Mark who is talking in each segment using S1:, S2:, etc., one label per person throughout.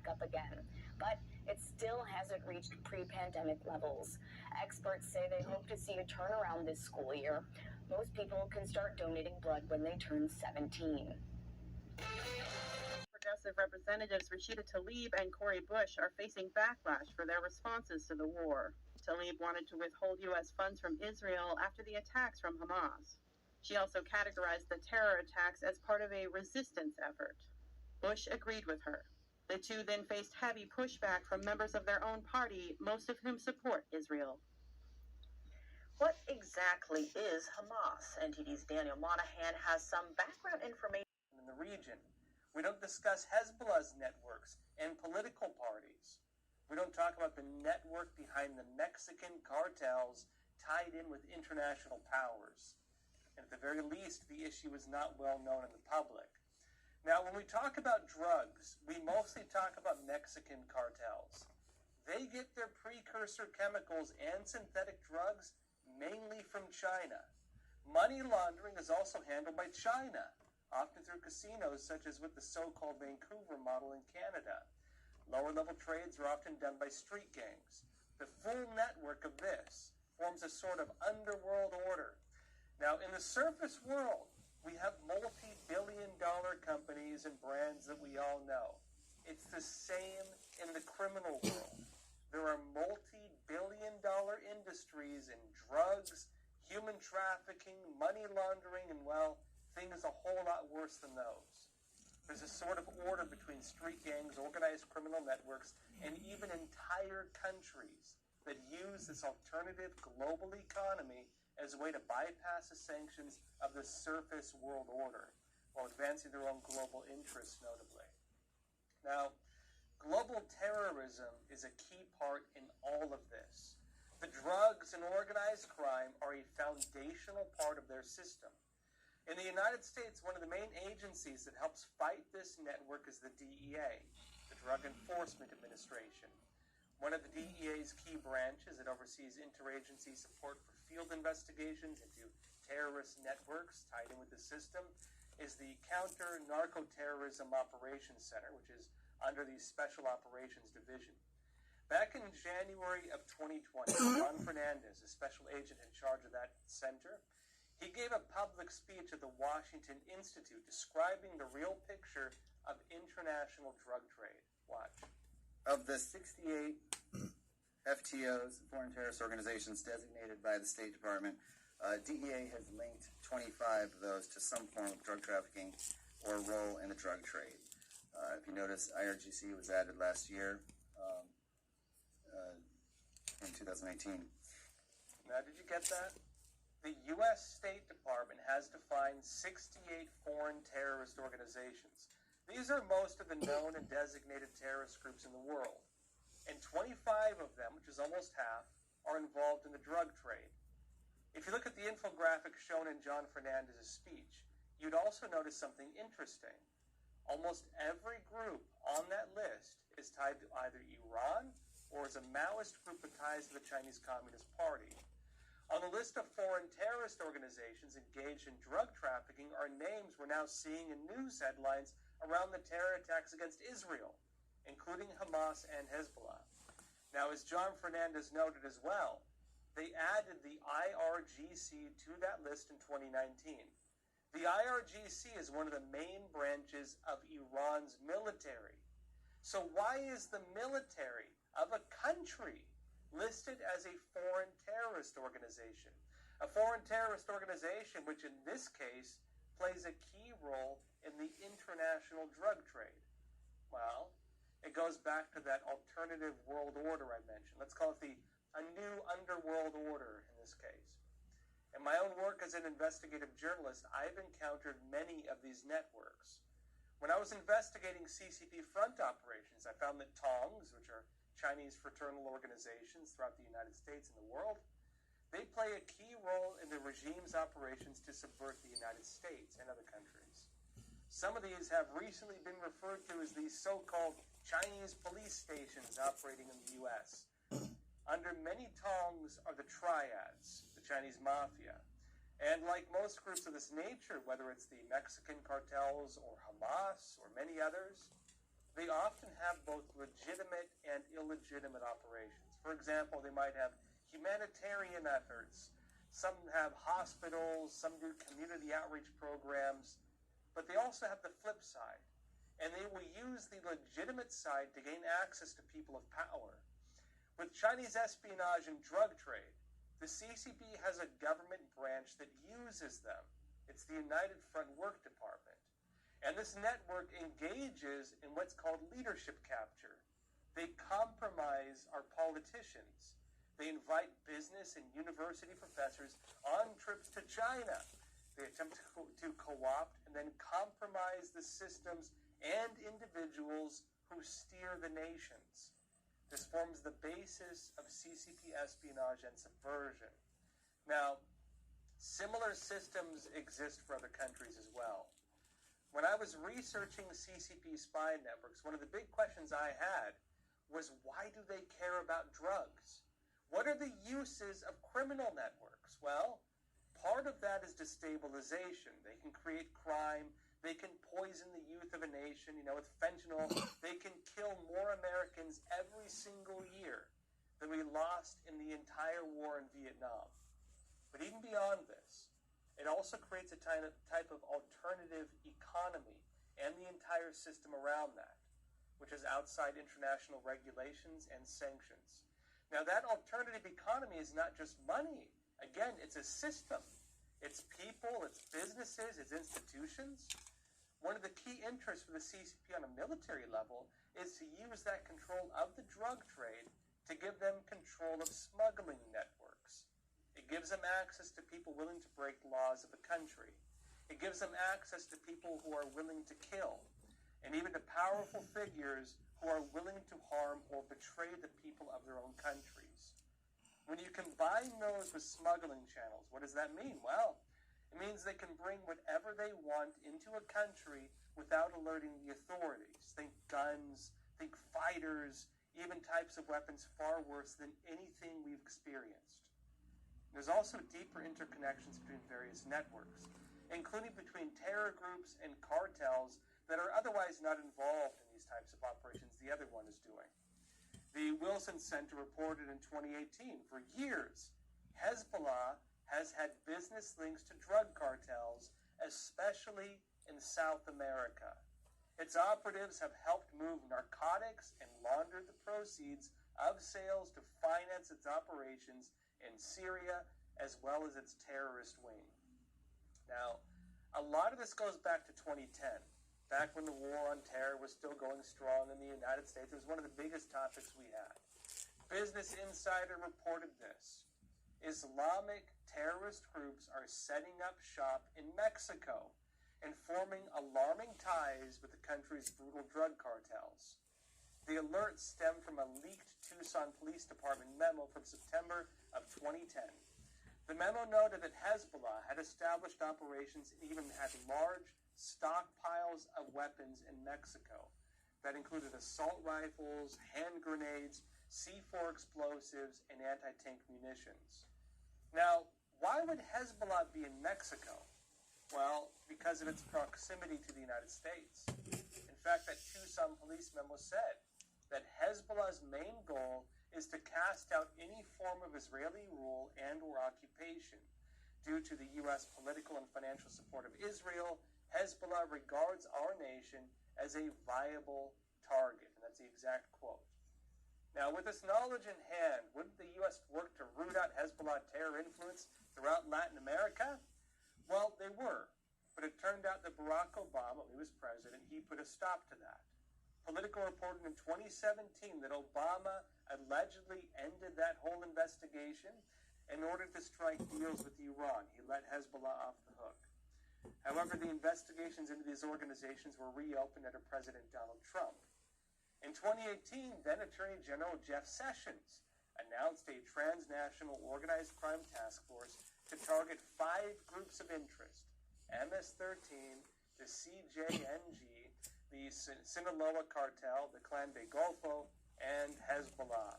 S1: up again, but it still hasn't reached pre-pandemic levels. Experts say they hope to see a turnaround this school year. Most people can start donating blood when they turn 17.
S2: Progressive Representatives Rashida Tlaib and Cori Bush are facing backlash for their responses to the war. Tlaib wanted to withhold U.S. funds from Israel after the attacks from Hamas. She also categorized the terror attacks as part of a resistance effort. Bush agreed with her. The two then faced heavy pushback from members of their own party, most of whom support Israel.
S3: What exactly is Hamas? NTD's Daniel Monahan has some background information
S4: in the region. We don't discuss Hezbollah's networks and political parties. We don't talk about the network behind the Mexican cartels tied in with international powers. And at the very least, the issue is not well known in the public. Now, when we talk about drugs, we mostly talk about Mexican cartels. They get their precursor chemicals and synthetic drugs mainly from China. Money laundering is also handled by China, often through casinos such as with the so-called Vancouver model in Canada. Lower-level trades are often done by street gangs. The full network of this forms a sort of underworld order. Now, in the surface world, we have multi-billion-dollar companies and brands that we all know. It's the same in the criminal world. There are multi-billion-dollar industries in drugs, human trafficking, money laundering, and, well, things a whole lot worse than those. There's a sort of order between street gangs, organized criminal networks, and even entire countries that use this alternative global economy as a way to bypass the sanctions of the surface world order while advancing their own global interests, notably. Now, global terrorism is a key part in all of this. The drugs and organized crime are a foundational part of their system. In the United States, one of the main agencies that helps fight this network is the DEA, the Drug Enforcement Administration. One of the DEA's key branches that oversees interagency support for field investigations into terrorist networks tied in with the system is the Counter-Narcoterrorism Operations Center, which is under the Special Operations Division. Back in January of 2020, John Fernandez, a special agent in charge of that center, he gave a public speech at the Washington Institute describing the real picture of international drug trade. Watch.
S5: Of the 68 FTOs, foreign terrorist organizations designated by the State Department, DEA has linked 25 of those to some form of drug trafficking or role in the drug trade. If you notice, IRGC was added last year in 2018.
S4: Now, did you get that? The U.S. State Department has defined 68 foreign terrorist organizations. These are most of the known and designated terrorist groups in the world. And 25 of them, which is almost half, are involved in the drug trade. If you look at the infographic shown in John Fernandez's speech, you'd also notice something interesting. Almost every group on that list is tied to either Iran or is a Maoist group with ties to the Chinese Communist Party. On the list of foreign terrorist organizations engaged in drug trafficking are names we're now seeing in news headlines around the terror attacks against Israel, including Hamas and Hezbollah. Now, as John Fernandez noted as well, they added the IRGC to that list in 2019. The IRGC is one of the main branches of Iran's military. So why is the military of a country listed as a foreign terrorist organization? A foreign terrorist organization which in this case plays a key role in the international drug trade. Well, it goes back to that alternative world order I mentioned. Let's call it a new underworld order in this case. In my own work as an investigative journalist, I've encountered many of these networks. When I was investigating CCP front operations, I found that Tongs, which are Chinese fraternal organizations throughout the United States and the world, they play a key role in the regime's operations to subvert the United States and other countries. Some of these have recently been referred to as these so-called Chinese police stations operating in the U.S. Under many Tongs are the triads, the Chinese mafia. And like most groups of this nature, whether it's the Mexican cartels or Hamas or many others, they often have both legitimate and illegitimate operations. For example, they might have humanitarian efforts. Some have hospitals, some do community outreach programs, but they also have the flip side. And they will use the legitimate side to gain access to people of power. With Chinese espionage and drug trade, the CCP has a government branch that uses them. It's the United Front Work Department. And this network engages in what's called leadership capture. They compromise our politicians. They invite business and university professors on trips to China. They attempt to co-opt and then compromise the systems and individuals who steer the nations. This forms the basis of CCP espionage and subversion. Now, similar systems exist for other countries as well. When I was researching CCP spy networks, one of the big questions I had was, why do they care about drugs? What are the uses of criminal networks? Well, part of that is destabilization. They can create crime. They can poison the youth of a nation. With fentanyl, they can kill more Americans every single year than we lost in the entire war in Vietnam. But even beyond this, it also creates a type of alternative economy and the entire system around that, which is outside international regulations and sanctions. Now, that alternative economy is not just money. Again, it's a system. It's people, it's businesses, it's institutions. One of the key interests for the CCP on a military level is to use that control of the drug trade to give them control of smuggling networks. It gives them access to people willing to break laws of a country. It gives them access to people who are willing to kill, and even to powerful figures who are willing to harm or betray the people of their own countries. When you combine those with smuggling channels, what does that mean? Well, it means they can bring whatever they want into a country without alerting the authorities. Think guns, think fighters, even types of weapons far worse than anything we've experienced. There's also deeper interconnections between various networks, including between terror groups and cartels that are otherwise not involved in these types of operations the other one is doing. The Wilson Center reported in 2018, for years, Hezbollah has had business links to drug cartels, especially in South America. Its operatives have helped move narcotics and laundered the proceeds of sales to finance its operations in Syria, as well as its terrorist wing. Now, a lot of this goes back to 2010, back when the war on terror was still going strong in the United States. It was one of the biggest topics we had. Business Insider reported this. Islamic terrorist groups are setting up shop in Mexico and forming alarming ties with the country's brutal drug cartels. The alert stemmed from a leaked Tucson Police Department memo from September of 2010. The memo noted that Hezbollah had established operations and even had large stockpiles of weapons in Mexico that included assault rifles, hand grenades, C4 explosives, and anti-tank munitions. Now, why would Hezbollah be in Mexico? Well, because of its proximity to the United States. In fact, that Tucson police memo said that Hezbollah's main goal is to cast out any form of Israeli rule and or occupation. Due to the U.S. political and financial support of Israel, Hezbollah regards our nation as a viable target. And that's the exact quote. Now, with this knowledge in hand, wouldn't the U.S. work to root out Hezbollah terror influence throughout Latin America? Well, they were. But it turned out that Barack Obama, when he was president, he put a stop to that. Politico reported in 2017 that Obama allegedly ended that whole investigation in order to strike deals with Iran. He let Hezbollah off the hook. However, the investigations into these organizations were reopened under President Donald Trump. In 2018, then Attorney General Jeff Sessions announced a transnational organized crime task force to target 5 groups of interest: MS-13, the CJNG, the Sinaloa cartel, the Clan de Golfo, and Hezbollah.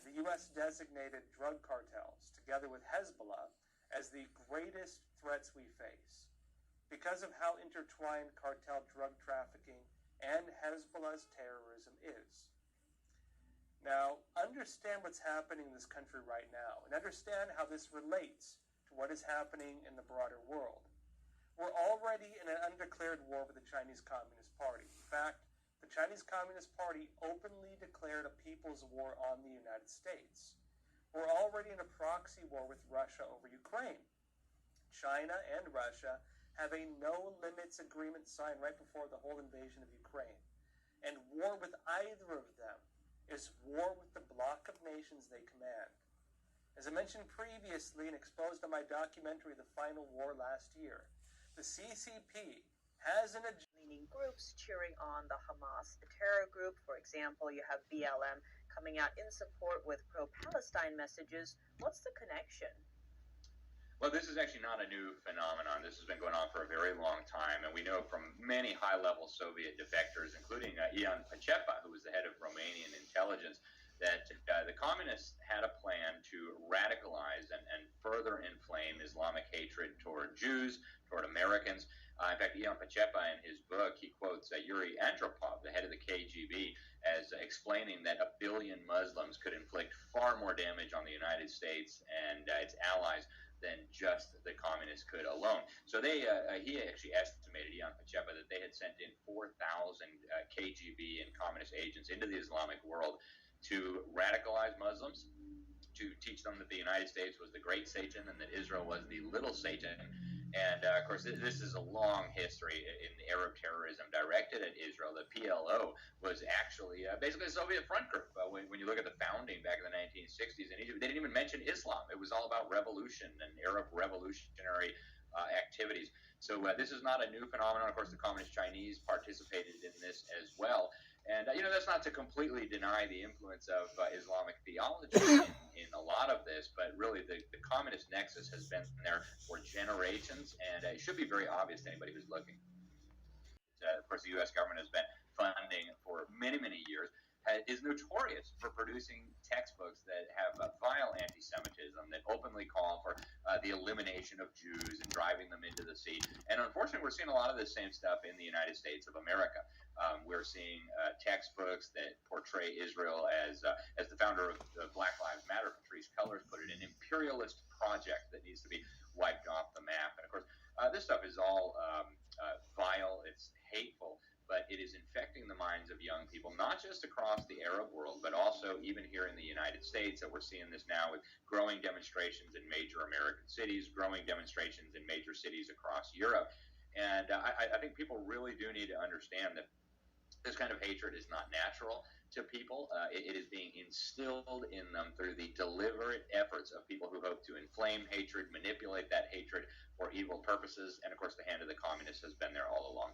S4: The U.S. designated drug cartels, together with Hezbollah, as the greatest threats we face. Because of how intertwined cartel drug trafficking and Hezbollah's terrorism is. Now, understand what's happening in this country right now, and understand how this relates to what is happening in the broader world. We're already in an undeclared war with the Chinese Communist Party. In fact, the Chinese Communist Party openly declared a people's war on the United States. We're already in a proxy war with Russia over Ukraine. China and Russia have a no-limits agreement signed right before the whole invasion of Ukraine. And war with either of them is war with the bloc of nations they command. As I mentioned previously and exposed on my documentary, The Final War, last year, the CCP has an agenda.
S3: Leaning groups cheering on the Hamas terror group. For example, you have BLM coming out in support with pro-Palestine messages. What's the connection?
S6: Well, this is actually not a new phenomenon. This has been going on for a very long time, and we know from many high-level Soviet defectors, including Ion Pacepa, who was the head of Romanian intelligence, that the communists had a plan to radicalize and further inflame Islamic hatred toward Jews, toward Americans. In fact, Ion Pacepa, in his book, he quotes Yuri Andropov, the head of the KGB, as explaining that 1 billion Muslims could inflict far more damage on the United States and its allies than just the communists could alone. So he actually estimated, Ion Pacepa, that they had sent in 4,000 KGB and communist agents into the Islamic world to radicalize Muslims, to teach them that the United States was the great Satan and that Israel was the little Satan. And, of course, this is a long history in Arab terrorism directed at Israel. The PLO was actually basically a Soviet front group. When you look at the founding back in the 1960s in Egypt, they didn't even mention Islam. It was all about revolution and Arab revolutionary activities. So this is not a new phenomenon. Of course, the Communist Chinese participated in this as well. And, that's not to completely deny the influence of Islamic theology in a lot of this, but really the communist nexus has been there for generations, and it should be very obvious to anybody who's looking. Of course, the U.S. government has been funding for many, many years, is notorious for producing textbooks that have vile anti-Semitism, that openly call for the elimination of Jews and driving them into the sea. And unfortunately, we're seeing a lot of this same stuff in the United States of America. We're seeing textbooks that portray Israel as the founder of Black Lives Matter, Patrisse Cullors put it, an imperialist project that needs to be wiped off the map. And of course, this stuff is all vile, it's hateful, but it is infecting the minds of young people, not just across the Arab world, but also even here in the United States. That we're seeing this now with growing demonstrations in major American cities, growing demonstrations in major cities across Europe. And I think people really do need to understand that this kind of hatred is not natural to people. It is being instilled in them through the deliberate efforts of people who hope to inflame hatred, manipulate that hatred for evil purposes. And of course, the hand of the communists has been there all along.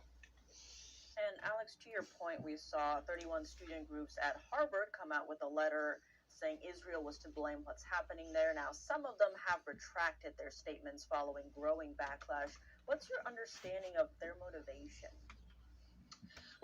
S3: And Alex, to your point, we saw 31 student groups at Harvard come out with a letter saying Israel was to blame what's happening there. Now, some of them have retracted their statements following growing backlash. What's your understanding of their motivation?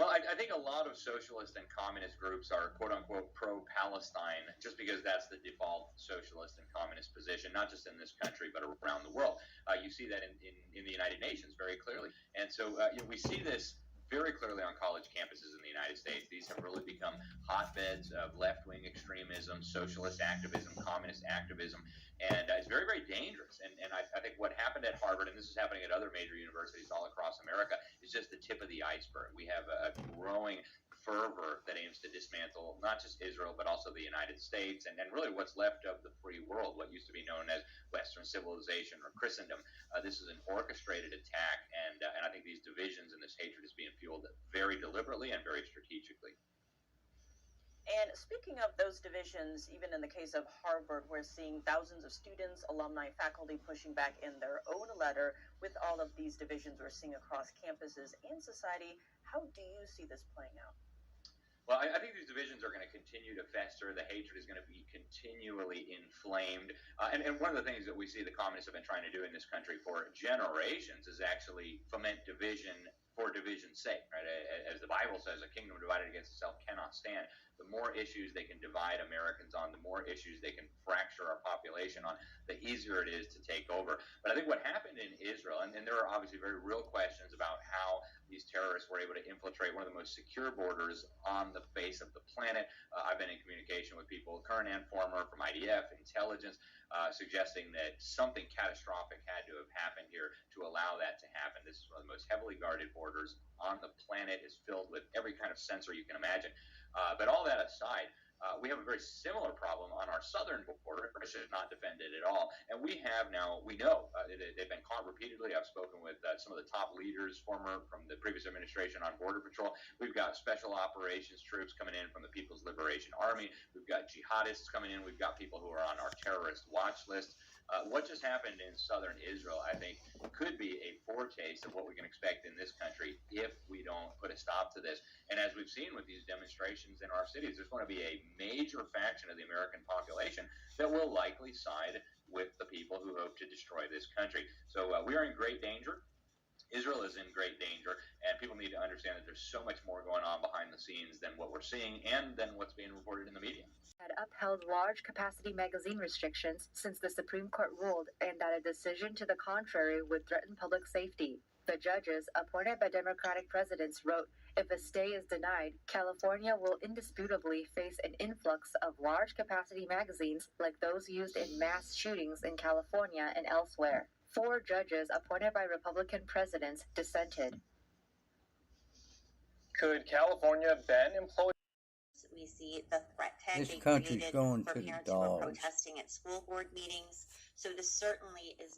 S6: Well, I think a lot of socialist and communist groups are quote-unquote pro-Palestine just because that's the default socialist and communist position, not just in this country, but around the world. You see that in the United Nations very clearly. And so we see this very clearly on college campuses in the United States. These have really become hotbeds of left-wing extremism, socialist activism, communist activism, and it's very, very dangerous. And I think what happened at Harvard, and this is happening at other major universities all across America, is just the tip of the iceberg. We have a growing fervor that aims to dismantle not just Israel, but also the United States, and really what's left of the free world, what used to be known as Western civilization or Christendom. This is an orchestrated attack, and I think these divisions and this hatred is being fueled very deliberately and very strategically.
S3: And speaking of those divisions, even in the case of Harvard, we're seeing thousands of students, alumni, faculty pushing back in their own letter with all of these divisions we're seeing across campuses and society. How do you see this playing out?
S6: Well, I think these divisions are going to continue to fester. The hatred is going to be continually inflamed. And one of the things that we see the communists have been trying to do in this country for generations is actually foment division for division's sake, right? As the Bible says, a kingdom divided against itself cannot stand. The more issues they can divide Americans on, the more issues they can fracture our population on, the easier it is to take over. But I think what happened in Israel, and there are obviously very real questions about how these terrorists were able to infiltrate one of the most secure borders on the face of the planet. I've been in communication with people, current and former, from IDF, intelligence, suggesting that something catastrophic had to have happened here to allow that to happen. This is one of the most heavily guarded borders on the planet. It's filled with every kind of sensor you can imagine. But all that aside, we have a very similar problem on our southern border, which is not defended at all. And we have now, we know, they've been caught repeatedly. I've spoken with some of the top leaders, former from the previous administration on Border Patrol. We've got special operations troops coming in from the People's Liberation Army. We've got jihadists coming in. We've got people who are on our terrorist watch list. What just happened in southern Israel, I think, could be a foretaste of what we can expect in this country if we don't put a stop to this. And as we've seen with these demonstrations in our cities, there's going to be a major faction of the American population that will likely side with the people who hope to destroy this country. So we are in great danger. Israel is in great danger, and people need to understand that there's so much more going on behind the scenes than what we're seeing and than what's being reported in the media.
S7: Had upheld large capacity magazine restrictions since the Supreme Court ruled, and that a decision to the contrary would threaten public safety. The judges, appointed by Democratic presidents, wrote, if a stay is denied, California will indisputably face an influx of large capacity magazines like those used in mass shootings in California and elsewhere. 4 judges appointed by Republican presidents dissented.
S4: Could California ban employees?
S8: We see the threat tag
S9: This
S8: being
S9: country's
S8: created
S9: going
S8: for
S9: to the
S8: parents who are
S9: dogs.
S8: protesting at school board meetings. So this certainly is